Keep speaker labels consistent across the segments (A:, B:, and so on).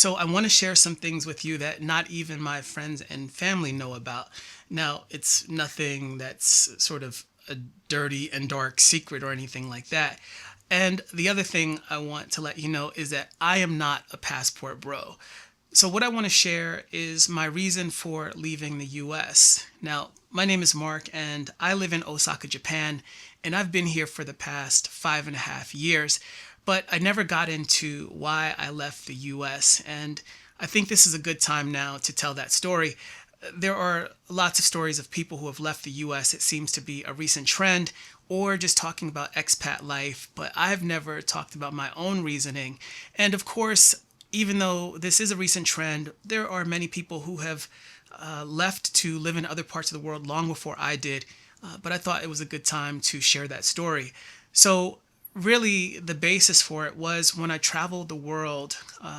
A: So I want to share some things with you that not even my friends and family know about. Now, it's nothing that's sort of a dirty and dark secret or anything like that. And the other thing I want to let you know is that I am not a passport bro. So, what I want to share is my reason for leaving the US. Now, my name is Mark, and I live in Osaka, Japan, and I've been here for the past 5.5 years. But I never got into why I left the US, and I think this is a good time now to tell that story. There are lots of stories of people who have left the US. It seems to be a recent trend, or just talking about expat life, but I've never talked about my own reasoning. And of course, even though this is a recent trend, there are many people who have left to live in other parts of the world long before I did. But I thought it was a good time to share that story. So, really, the basis for it was when I traveled the world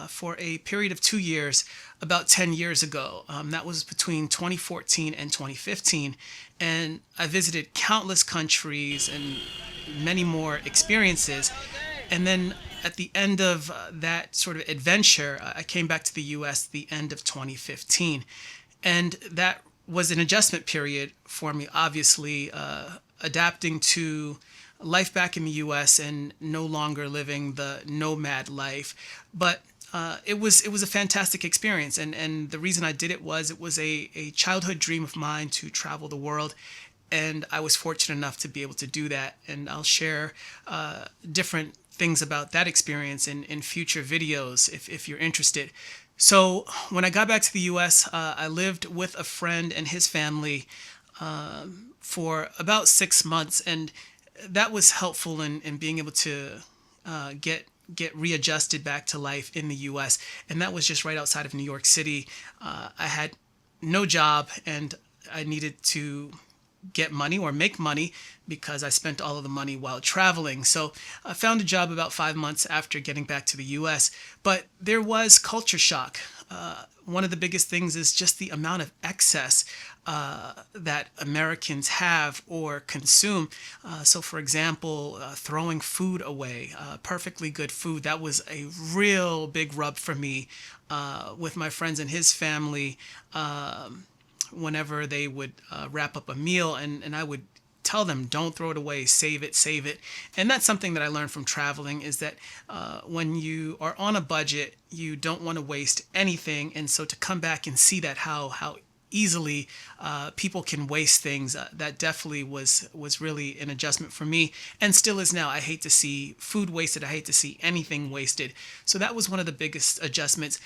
A: for a period of 2 years, about 10 years ago. That was between 2014 and 2015. And I visited countless countries and many more experiences. And then at the end of that sort of adventure, I came back to the US at the end of 2015. And that was an adjustment period for me, obviously, adapting to life back in the US and no longer living the nomad life. But it was a fantastic experience. And the reason I did it was a childhood dream of mine to travel the world. And I was fortunate enough to be able to do that. And I'll share different things about that experience in future videos if you're interested. So when I got back to the US, I lived with a friend and his family for about 6 months, and that was helpful in being able to get readjusted back to life in the U.S. And that was just right outside of New York City. I had no job, and I needed to get money or make money because I spent all of the money while traveling. So I found a job about 5 months after getting back to the US. But there was culture shock. One of the biggest things is just the amount of excess that Americans have or consume. So, for example, throwing food away, perfectly good food, that was a real big rub for me with my friends and his family. Whenever they would wrap up a meal, and I would tell them, don't throw it away, save it, save it. And that's something that I learned from traveling, is that when you are on a budget, you don't want to waste anything. And so to come back and see that how easily people can waste things, that definitely was really an adjustment for me, and still is now. I hate to see food wasted. I hate to see anything wasted. So that was one of the biggest adjustments.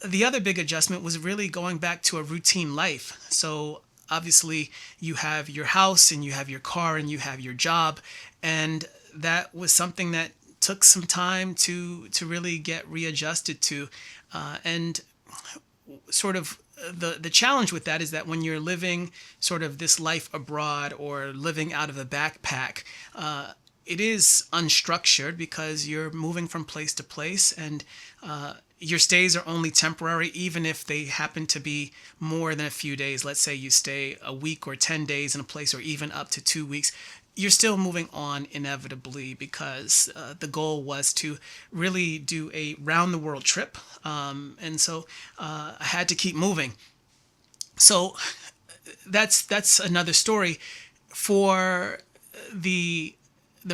A: The other big adjustment was really going back to a routine life. So obviously you have your house and you have your car and you have your job, and that was something that took some time to really get readjusted to. And sort of the challenge with that is that when you're living sort of this life abroad or living out of a backpack, it is unstructured because you're moving from place to place, and your stays are only temporary, even if they happen to be more than a few days. Let's say you stay a week or 10 days in a place, or even up to 2 weeks. You're still moving on inevitably because the goal was to really do a round the world trip. And so I had to keep moving. So that's another story. For the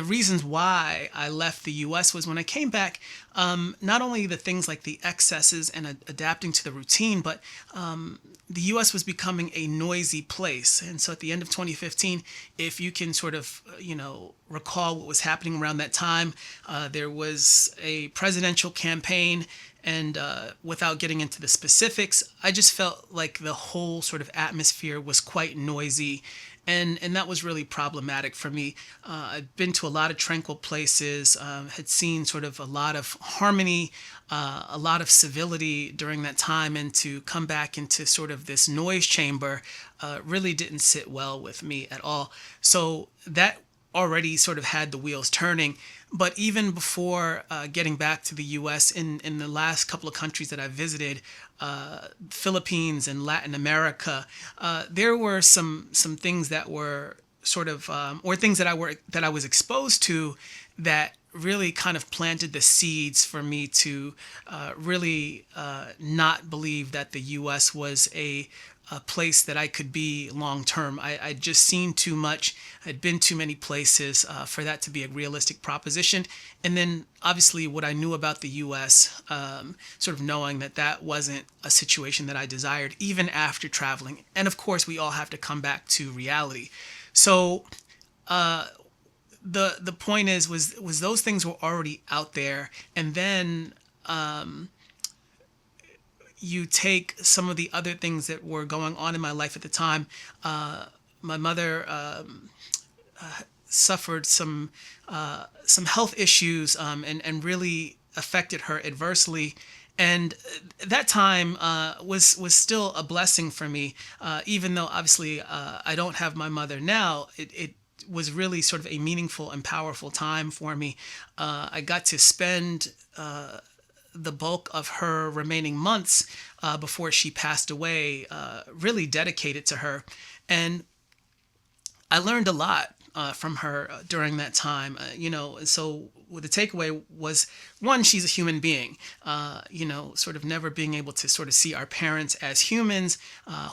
A: reasons why I left the US was when I came back, not only the things like the excesses and adapting to the routine, but the US was becoming a noisy place. And so at the end of 2015, if you can sort of, recall what was happening around that time, there was a presidential campaign. And without getting into the specifics, I just felt like the whole sort of atmosphere was quite noisy. And that was really problematic for me. I'd been to a lot of tranquil places, had seen sort of a lot of harmony, a lot of civility during that time, and to come back into sort of this noise chamber really didn't sit well with me at all. So that already sort of had the wheels turning. But even before getting back to the U.S., in the last couple of countries that I visited, Philippines and Latin America, there were some things that were sort of or things that I was exposed to that really kind of planted the seeds for me to really not believe that the U.S. was a place that I could be long term. I'd just seen too much. I'd been too many places for that to be a realistic proposition. And then obviously what I knew about the U.S., sort of knowing that that wasn't a situation that I desired, even after traveling. And of course, we all have to come back to reality. So the point is was those things were already out there, and then you take some of the other things that were going on in my life at the time. My mother suffered some health issues, and really affected her adversely. And that time was still a blessing for me, even though obviously I don't have my mother now. It was really sort of a meaningful and powerful time for me. I got to spend the bulk of her remaining months before she passed away really dedicated to her. And I learned a lot from her during that time. So the takeaway was, one, she's a human being. Sort of never being able to sort of see our parents as humans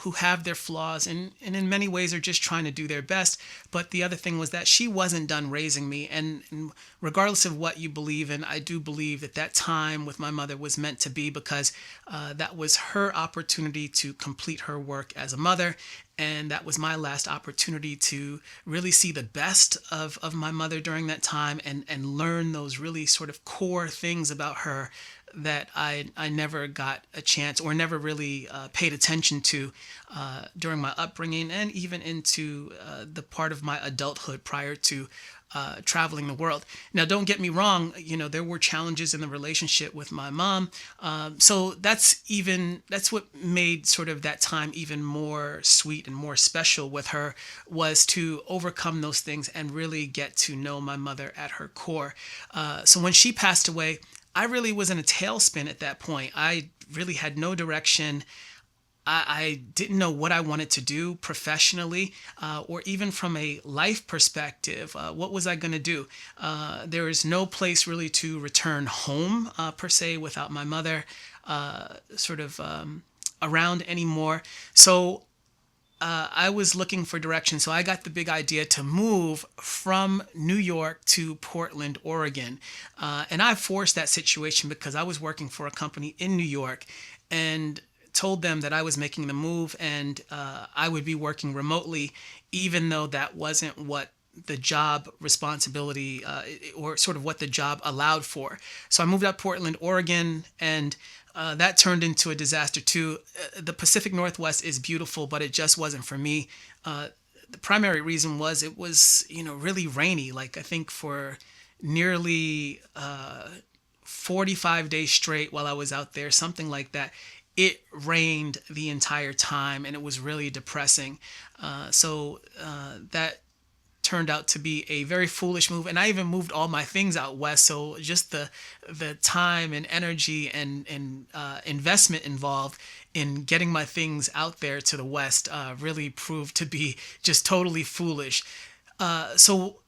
A: who have their flaws and in many ways are just trying to do their best. But the other thing was that she wasn't done raising me. And regardless of what you believe in, I do believe that that time with my mother was meant to be, because that was her opportunity to complete her work as a mother. And that was my last opportunity to really see the best of my mother during that time, and learn those really sort of core things about her that I never got a chance, or never really paid attention to during my upbringing, and even into the part of my adulthood prior to traveling the world. Now, don't get me wrong, there were challenges in the relationship with my mom. So that's what made sort of that time even more sweet and more special with her, was to overcome those things and really get to know my mother at her core. So when she passed away, I really was in a tailspin at that point. I really had no direction. I didn't know what I wanted to do professionally, or even from a life perspective. What was I going to do? There is no place really to return home, per se, without my mother around anymore. So I was looking for direction. So I got the big idea to move from New York to Portland, Oregon. And I forced that situation because I was working for a company in New York, and told them that I was making the move, and I would be working remotely, even though that wasn't what the job responsibility or sort of what the job allowed for. So I moved out Portland, Oregon, and that turned into a disaster too. The Pacific Northwest is beautiful, but it just wasn't for me. The primary reason was it was, really rainy. Like, I think for nearly 45 days straight while I was out there, something like that. It rained the entire time, and it was really depressing. So that turned out to be a very foolish move. And I even moved all my things out west. So just the time and energy and investment involved in getting my things out there to the west really proved to be just totally foolish. So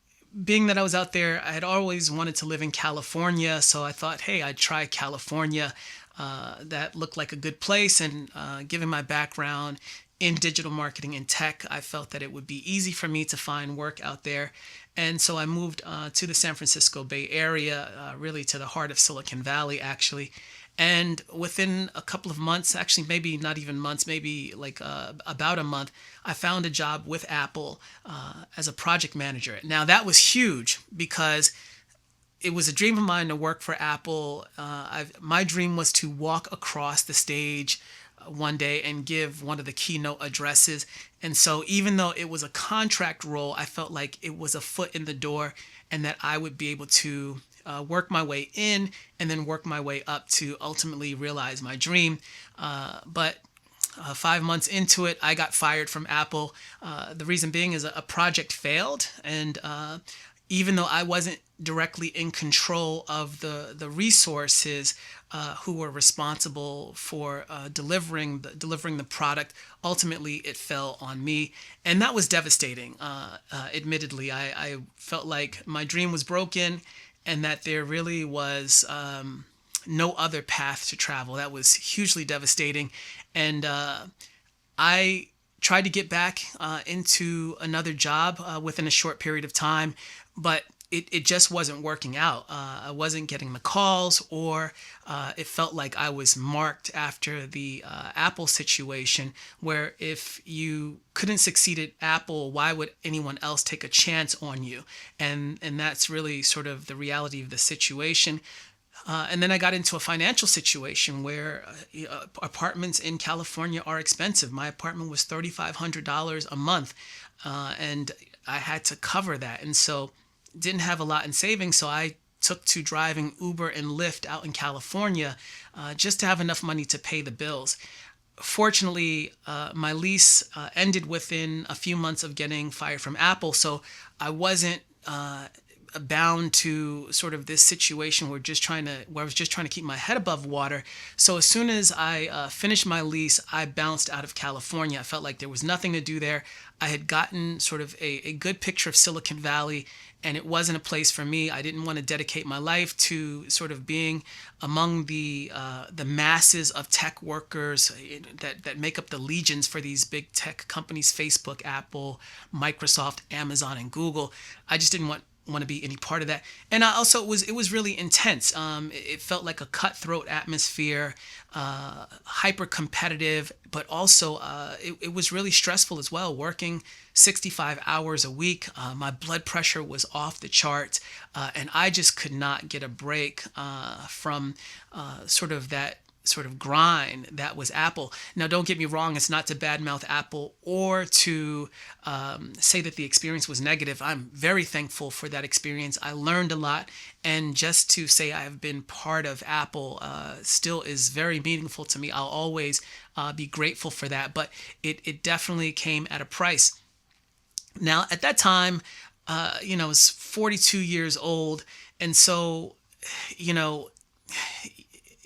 A: being that I was out there, I had always wanted to live in California. So I thought, hey, I'd try California. That looked like a good place, and given my background in digital marketing and tech, I felt that it would be easy for me to find work out there. And so I moved to the San Francisco Bay Area, really to the heart of Silicon Valley, actually. And within a couple of months, actually maybe not even months, maybe like about a month, I found a job with Apple as a project manager. Now that was huge, because it was a dream of mine to work for Apple. My dream was to walk across the stage one day and give one of the keynote addresses. And so even though it was a contract role, I felt like it was a foot in the door, and that I would be able to work my way in and then work my way up to ultimately realize my dream. But 5 months into it, I got fired from Apple. The reason being is a project failed, and even though I wasn't directly in control of the resources who were responsible for delivering the product, ultimately it fell on me, and that was devastating. Admittedly, I felt like my dream was broken, and that there really was no other path to travel. That was hugely devastating. And I tried to get back into another job within a short period of time, but it just wasn't working out. I wasn't getting the calls, or it felt like I was marked after the Apple situation, where if you couldn't succeed at Apple, why would anyone else take a chance on you? And that's really sort of the reality of the situation. And then I got into a financial situation where apartments in California are expensive. My apartment was $3,500 a month, and I had to cover that. And so didn't have a lot in savings, so I took to driving Uber and Lyft out in California just to have enough money to pay the bills. Fortunately, my lease ended within a few months of getting fired from Apple, so I wasn't bound to sort of this situation where I was just trying to keep my head above water. So as soon as I finished my lease, I bounced out of California. I felt like there was nothing to do there. I had gotten sort of a good picture of Silicon Valley, and it wasn't a place for me. I didn't want to dedicate my life to sort of being among the masses of tech workers that make up the legions for these big tech companies: Facebook, Apple, Microsoft, Amazon, and Google. I just didn't want to be any part of that. And I also, it was really intense. It felt like a cutthroat atmosphere, hyper competitive, but also it was really stressful as well, working 65 hours a week. My blood pressure was off the charts, and I just could not get a break from sort of that sort of grind that was Apple. Now, don't get me wrong, it's not to badmouth Apple or to say that the experience was negative. I'm very thankful for that experience. I learned a lot, and just to say I have been part of Apple still is very meaningful to me. I'll always be grateful for that, but it definitely came at a price. Now, at that time, I was 42 years old, and so,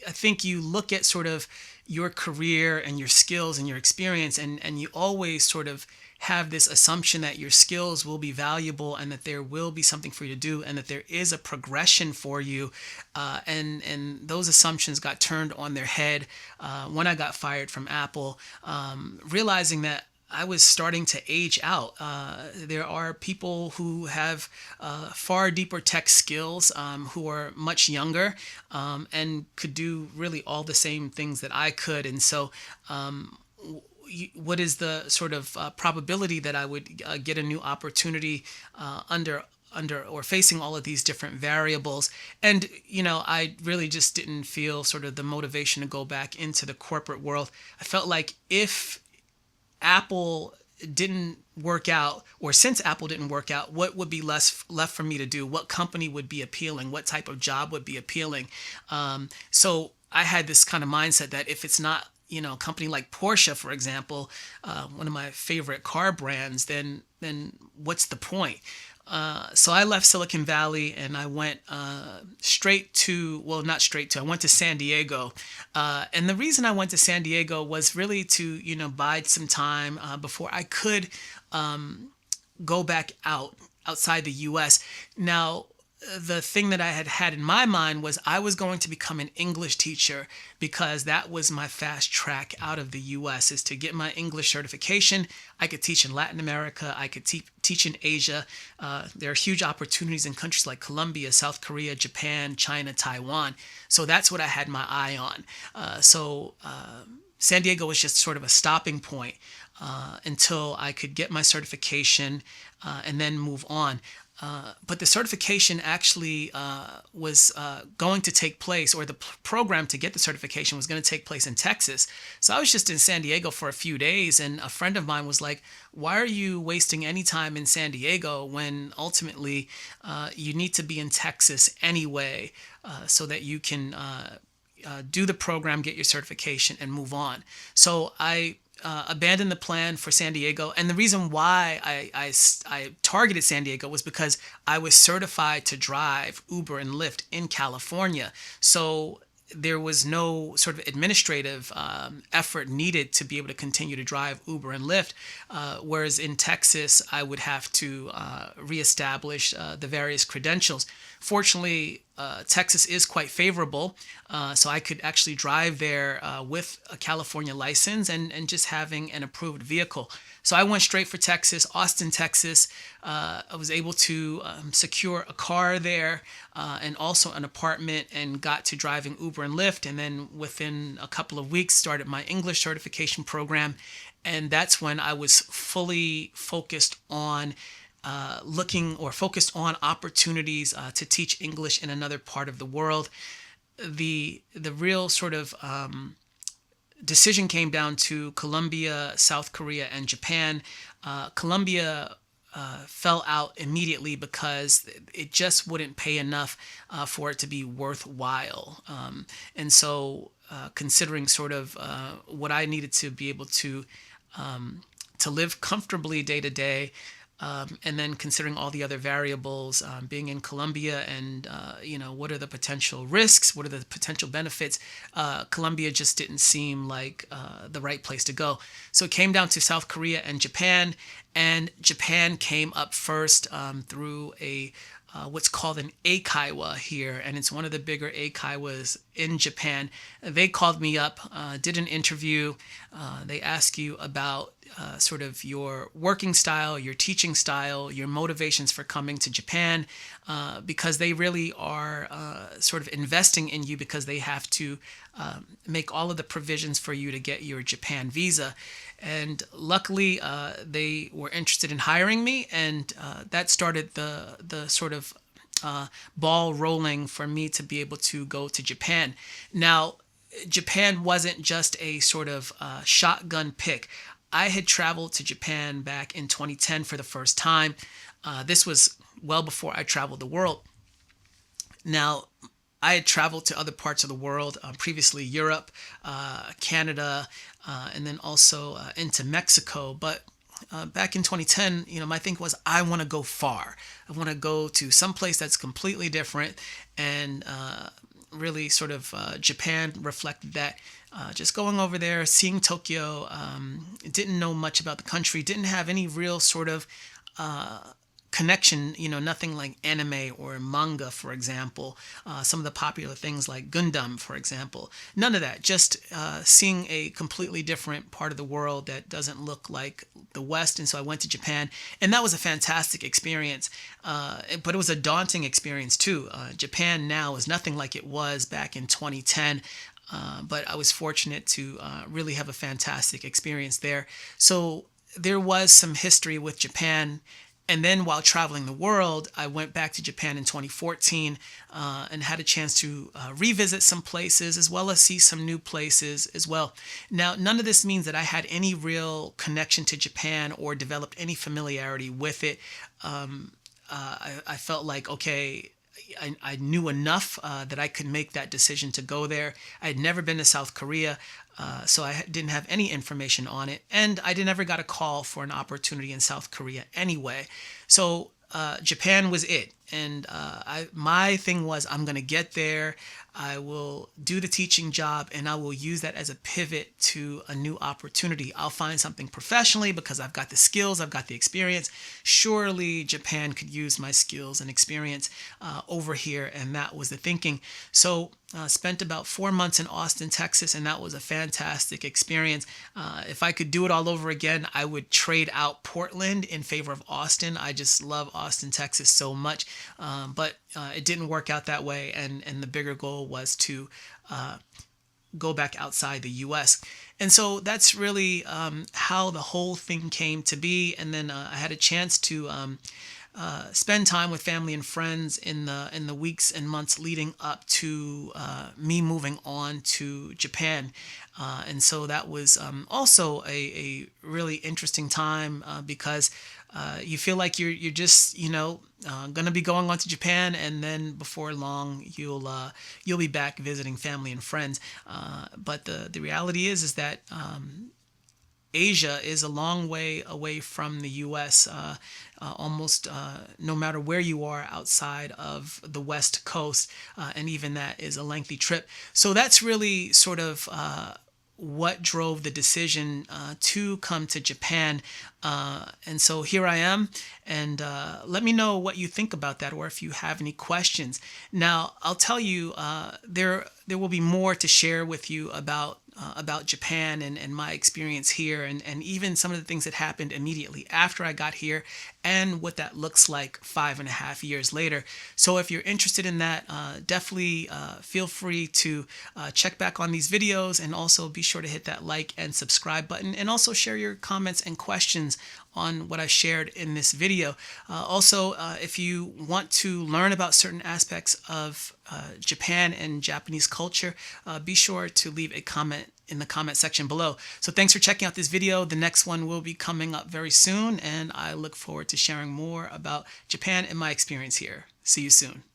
A: I think you look at sort of your career and your skills and your experience, and you always sort of have this assumption that your skills will be valuable and that there will be something for you to do and that there is a progression for you. And those assumptions got turned on their head when I got fired from Apple, realizing that I was starting to age out. There are people who have far deeper tech skills, who are much younger, and could do really all the same things that I could. And so what is the sort of probability that I would get a new opportunity under or facing all of these different variables? And I really just didn't feel sort of the motivation to go back into the corporate world. I felt like if Apple didn't work out, or since Apple didn't work out, what would be left for me to do? What company would be appealing? What type of job would be appealing? So I had this kind of mindset that if it's not, a company like Porsche, for example, one of my favorite car brands, then what's the point? So I left Silicon Valley and I went I went to San Diego. And the reason I went to San Diego was really to, bide some time before I could go back outside the US. Now, the thing that I had in my mind was I was going to become an English teacher, because that was my fast track out of the US, is to get my English certification. I could teach in Latin America. I could teach in Asia. There are huge opportunities in countries like Colombia, South Korea, Japan, China, Taiwan. So that's what I had my eye on. So San Diego was just sort of a stopping point until I could get my certification and then move on. But the certification actually was going to take place, or the program to get the certification was going to take place in Texas. So I was just in San Diego for a few days, and a friend of mine was like, why are you wasting any time in San Diego when ultimately you need to be in Texas anyway, so that you can do the program, get your certification, and move on? So I abandoned the plan for San Diego. And the reason why I targeted San Diego was because I was certified to drive Uber and Lyft in California. So there was no sort of administrative effort needed to be able to continue to drive Uber and Lyft. Whereas in Texas, I would have to reestablish the various credentials. Fortunately, Texas is quite favorable, so I could actually drive there with a California license and just having an approved vehicle. So I went straight for Texas, Austin, Texas. I was able to secure a car there and also an apartment, and got to driving Uber and Lyft. And then within a couple of weeks, started my English certification program. And that's when I was fully focused on focused on opportunities to teach English in another part of the world. The real sort of decision came down to Colombia, South Korea, and Japan. Colombia fell out immediately because it just wouldn't pay enough for it to be worthwhile. And so, considering sort of what I needed to be able to live comfortably day to day, and then considering all the other variables, being in Colombia, and what are the potential risks, what are the potential benefits, Colombia just didn't seem like the right place to go. So it came down to South Korea and Japan came up first through a what's called an eikaiwa here, and it's one of the bigger eikaiwas in Japan. They called me up, did an interview. They ask you about sort of your working style, your teaching style, your motivations for coming to Japan, because they really are sort of investing in you, because they have to make all of the provisions for you to get your Japan visa. And luckily, they were interested in hiring me, and that started the sort of ball rolling for me to be able to go to Japan. Now, Japan wasn't just a sort of shotgun pick. I had traveled to Japan back in 2010 for the first time. This was well before I traveled the world. Now, I had traveled to other parts of the world, previously Europe, Canada, and then also into Mexico. But back in 2010, my thing was, I want to go far. I want to go to some place that's completely different, and really sort of Japan reflected that. Just going over there, seeing Tokyo, didn't know much about the country, didn't have any real sort of connection, nothing like anime or manga, for example, some of the popular things like Gundam, for example, none of that, just seeing a completely different part of the world that doesn't look like the West. And so I went to Japan, and that was a fantastic experience, but it was a daunting experience too. Japan now is nothing like it was back in 2010. But I was fortunate to really have a fantastic experience there. So there was some history with Japan. And then while traveling the world, I went back to Japan in 2014 and had a chance to revisit some places, as well as see some new places as well. Now, none of this means that I had any real connection to Japan or developed any familiarity with it. I felt like, okay, I knew enough that I could make that decision to go there. I had never been to South Korea, so I didn't have any information on it. And I never got a call for an opportunity in South Korea anyway. So Japan was it. And my thing was, I'm going to get there. I will do the teaching job, and I will use that as a pivot to a new opportunity. I'll find something professionally because I've got the skills, I've got the experience. Surely Japan could use my skills and experience over here, and that was the thinking. So spent about 4 months in Austin, Texas, and that was a fantastic experience. If I could do it all over again, I would trade out Portland in favor of Austin. I just love Austin, Texas so much. But it didn't work out that way, and the bigger goal was to go back outside the U.S. And so that's really how the whole thing came to be. And then I had a chance to spend time with family and friends in the weeks and months leading up to me moving on to Japan. And so that was also a really interesting time because you feel like you're just gonna be going on to Japan, and then before long you'll be back visiting family and friends. But the reality is that Asia is a long way away from the U.S. Almost no matter where you are outside of the West Coast, and even that is a lengthy trip. So that's really sort of what drove the decision to come to Japan. And so here I am. And let me know what you think about that, or if you have any questions. Now, I'll tell you, there will be more to share with you about Japan and my experience here, and even some of the things that happened immediately after I got here, and what that looks like 5.5 years later. So if you're interested in that, definitely feel free to check back on these videos, and also be sure to hit that like and subscribe button, and also share your comments and questions on what I shared in this video. Also, if you want to learn about certain aspects of Japan and Japanese culture, be sure to leave a comment in the comment section below. So thanks for checking out this video. The next one will be coming up very soon, and I look forward to sharing more about Japan and my experience here. See you soon.